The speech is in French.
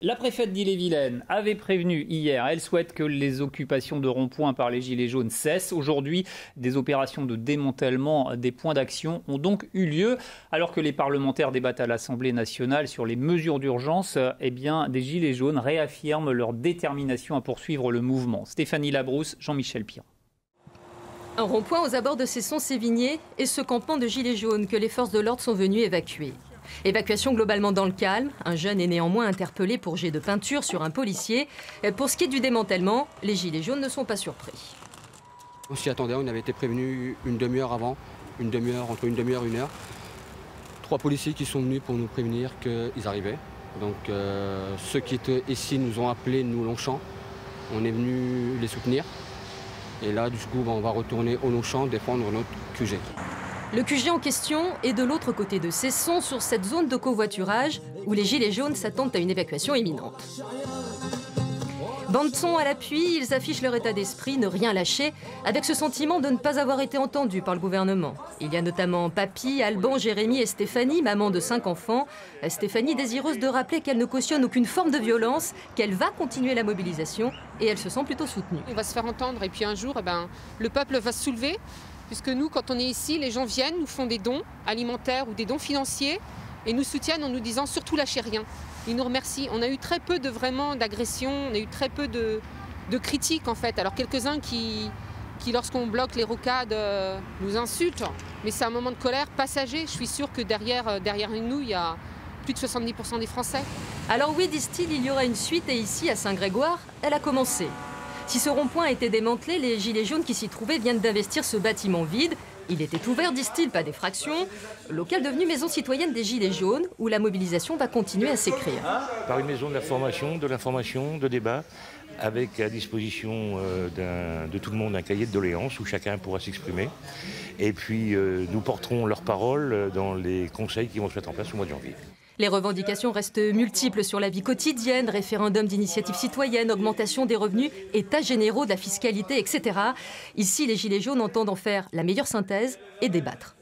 La préfète d'Ille-et-Vilaine avait prévenu hier, elle souhaite que les occupations de ronds-points par les gilets jaunes cessent. Aujourd'hui, des opérations de démantèlement des points d'action ont donc eu lieu. Alors que les parlementaires débattent à l'Assemblée nationale sur les mesures d'urgence, des gilets jaunes réaffirment leur détermination à poursuivre le mouvement. Stéphanie Labrousse, Jean-Michel Piron. Un rond-point aux abords de Cesson-Sévigné et ce campement de gilets jaunes que les forces de l'ordre sont venues évacuer. Évacuation globalement dans le calme. Un jeune est néanmoins interpellé pour jet de peinture sur un policier. Pour ce qui est du démantèlement, les gilets jaunes ne sont pas surpris. On s'y attendait, on avait été prévenus une demi-heure avant, entre une demi-heure et une heure. 3 policiers qui sont venus pour nous prévenir qu'ils arrivaient. Donc ceux qui étaient ici nous ont appelés, nous Longchamp. On est venu les soutenir. Et là, du coup, on va retourner au Longchamp défendre notre QG. Le QG en question est de l'autre côté de Cesson, sur cette zone de covoiturage où les gilets jaunes s'attendent à une évacuation imminente. Bande-son à l'appui, ils affichent leur état d'esprit, ne rien lâcher, avec ce sentiment de ne pas avoir été entendus par le gouvernement. Il y a notamment Papy, Alban, Jérémy et Stéphanie, maman de 5 enfants. Stéphanie désireuse de rappeler qu'elle ne cautionne aucune forme de violence, qu'elle va continuer la mobilisation et elle se sent plutôt soutenue. On va se faire entendre et puis un jour, le peuple va se soulever. Puisque nous, quand on est ici, les gens viennent, nous font des dons alimentaires ou des dons financiers et nous soutiennent en nous disant surtout lâchez rien. Ils nous remercient. On a eu très peu d'agressions, on a eu très peu de critiques en fait. Alors quelques-uns qui lorsqu'on bloque les rocades, nous insultent. Mais c'est un moment de colère passager. Je suis sûre que derrière nous, il y a plus de 70% des Français. Alors oui, disent-ils, il y aura une suite et ici, à Saint-Grégoire, elle a commencé. Si ce rond-point a été démantelé, les gilets jaunes qui s'y trouvaient viennent d'investir ce bâtiment vide. Il était ouvert, disent-ils, pas d'effraction. Local devenu maison citoyenne des gilets jaunes, où la mobilisation va continuer à s'écrire. Par une maison de l'information, de débat, avec à disposition de tout le monde un cahier de doléances où chacun pourra s'exprimer. Et puis nous porterons leurs paroles dans les conseils qui vont se mettre en place au mois de janvier. Les revendications restent multiples sur la vie quotidienne, référendum d'initiative citoyenne, augmentation des revenus, états généraux de la fiscalité, etc. Ici, les Gilets jaunes entendent en faire la meilleure synthèse et débattre.